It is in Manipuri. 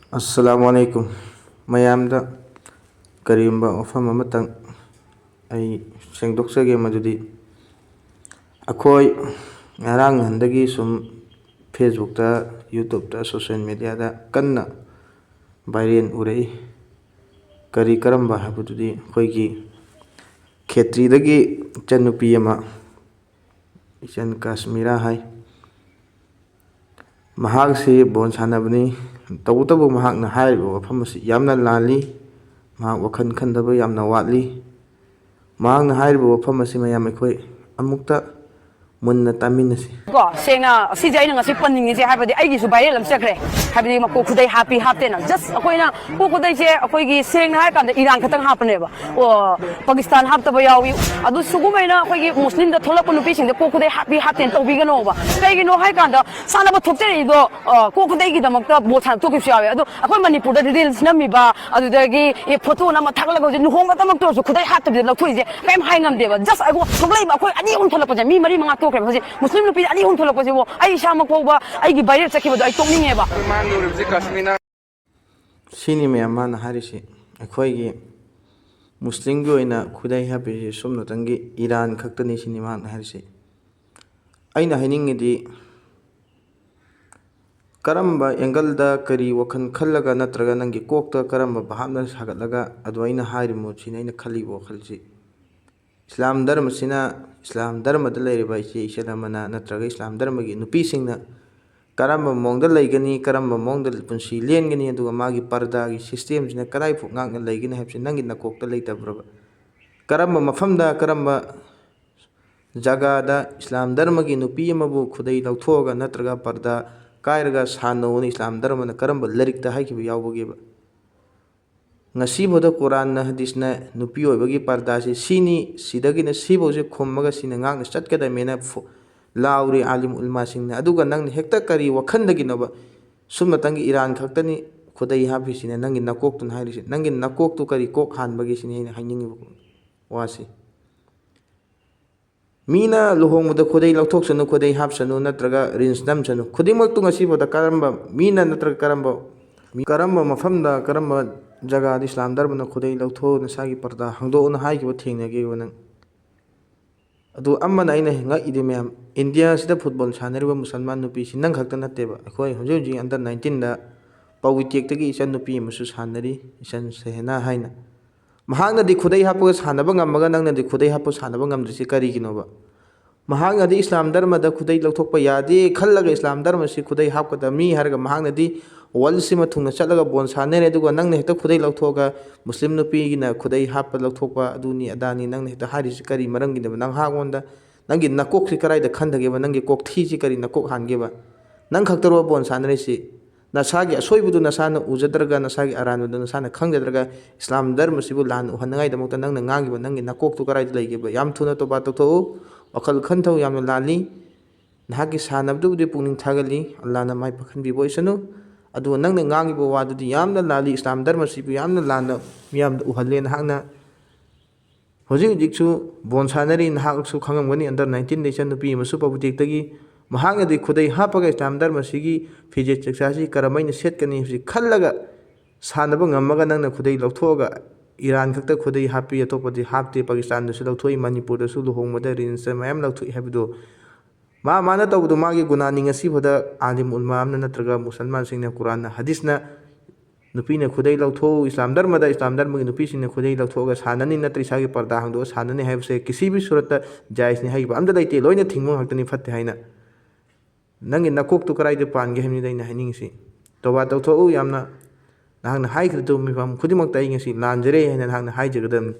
Assalamualaikum. Mayamda karimba ofam amatang ay sengdoksage madudi akhoi ngarang handagi sum Facebook ta YouTube ta social media da kanna viral urei kari karamba habududi khoigi khetri dagi chanupi ama ichan Kashmira hai mahak si bon sanabni tabu mahak na haibo wafam asi yamna lali mahak wakhan khandaba yamna watli mahak na haibo wafam asi mayam akhoi amukta munna taminasi ko sena si jai na ngasi panning je habadi ai gi su viral am chakre habadi ma ko khudai happy hapte na just akoi na ko khudai je akoi gi seng na kan Iran khatang hapne ba o Pakistan hapta ba yawi adu sugu mai na akoi gi muslim da thola ko nupi sing da ko khudai happy hapte to bi ga no ba kai gi no hai kan da sana ba thokte ri do ko khudai gi damak ta bo than to ki yawi adu akoi manipur da reels na mi ba adu da gi e photo na ma thakla go je nu hong ga tamak to su khudai hapte bi la thui je kai hai ngam de ba just ai go thoklai ba akoi ani un thola ko je mi mari manga to ke muslim nupi ani hun tholak pasi bo ai shama ko ba ai gi viral chakhi ba ai tokning eba man nur ji Kashmira sini me amana harisi akhoi gi muslim gi oina khudai habi sumna tangi Iran khaktani sini mahak harisi aina hainingidi karamba angle da kari wakhan khallaga natraga nangi kokta karamba bahapna sagatlaga adu aina hairimo sini aina khalibo khalsi Islam dharma sina Islam dharma da leiriba ise iselamana natraga Islam dharma gi nupi singna karamba mongda leigani karamba mongda punsi lengani aduga magi parda gi system sina karai phu ngakna leigani habsi nangi nakokta leitabra karamba mafamda karamba jaga da Islam dharma gi nupi amabu khudai lauthoga natraga parda kairaga sano ni Islam dharma na karamba lirik ta haikibu yawbogi ba ngasi boda Quran na hadis na nupi oibagi parda si sini sidagi na sibo je khommaga sina ngak na chatkada mena lauri alim ulma singna aduga nang hekta kari wakhandagi na ba sumna tangi Iran khaktani khudai habi sina nangi nakok tun hairi nangi nakok tu kari kok hanbagi sini haina hainingi wasi mina luhongmuda khudai lauthok sanu khudai hapsanu natraga rins nam sanu khudimak tu ngasi boda karamba mina natraga karamba mafamda karamba jaga Islam dharma na khudai lautho na sagi parda hangdo na hai ki thengna ge wanang adu amma na ina nga ide mem India sida football sanariba musalman nupi sinang khakta natte ba akhoi hoji under 19 da pawitek tagi isan nupi musu sanari isan sehna haina mahangna di khudai hapu sanaba ngamaga nangna di khudai hapu sanaba ngamdrisi kari kinoba mahangna di Islam dharma da khudai lauthokpa yade khallaga Islam dharma si khudai hapkada mi harga mahangna di wal sima thungna chatlaga bon sanere aduga nangna hekta khudai lauthoga muslim nupi gina khudai happa lauthokpa aduni adani nangna hekta harisi kari marangi na nang hagonda nangi nakok si karai da khandage ba nangi kok thi si kari nakok hange ba nang khaktaro bon sanere si nasagi asoibudu nasana ujadraga nasagi aranudu nasana khangjadraga Islam dharma sibu lan uhanangai damokta nangna ngangi ba nangi nakok tu karai da leige ba yam thuna to ba to wakal khanthau yamna lali nahagi sanabdu de pungning thagali Allah na mai pakhan bi boisanu adu nangna ngangi bo wadudi yamna lali Islam dharma sibu yamna lana miyam uhalle nahakna hoji jiksu bon sanari nahaksu khangamgani under 19 nation nupi masu pabutik tagi mahangna di khudai hapaga Islam dharma sigi fije chaksasi karamaina setkani hsi khallaga sanaba ngammaga nangna khudai lauthoga Iran khakta khudai hapi atopadi hapte Pakistan da su lauthoi Manipur da su luhongmada rinsa mayam lauthoi habido mana tawdu magi gunani ngasi boda alim ulma amna natraga musalman singna Quran na hadis na nupi na khudai lautho Islam dharma gi nupi singna khudai lautho ga sanani natri sagi parda hangdo sanani haibse kisi bi surata jais ni haiba amda laite loina thingmo haktani fatte haina nangi nakok tu karai de pange hemni daina hainingsi toba tawtho yamna nahangna hai khritu mi fam khudimak tai ngasi lanjare haina nahangna hai jagadam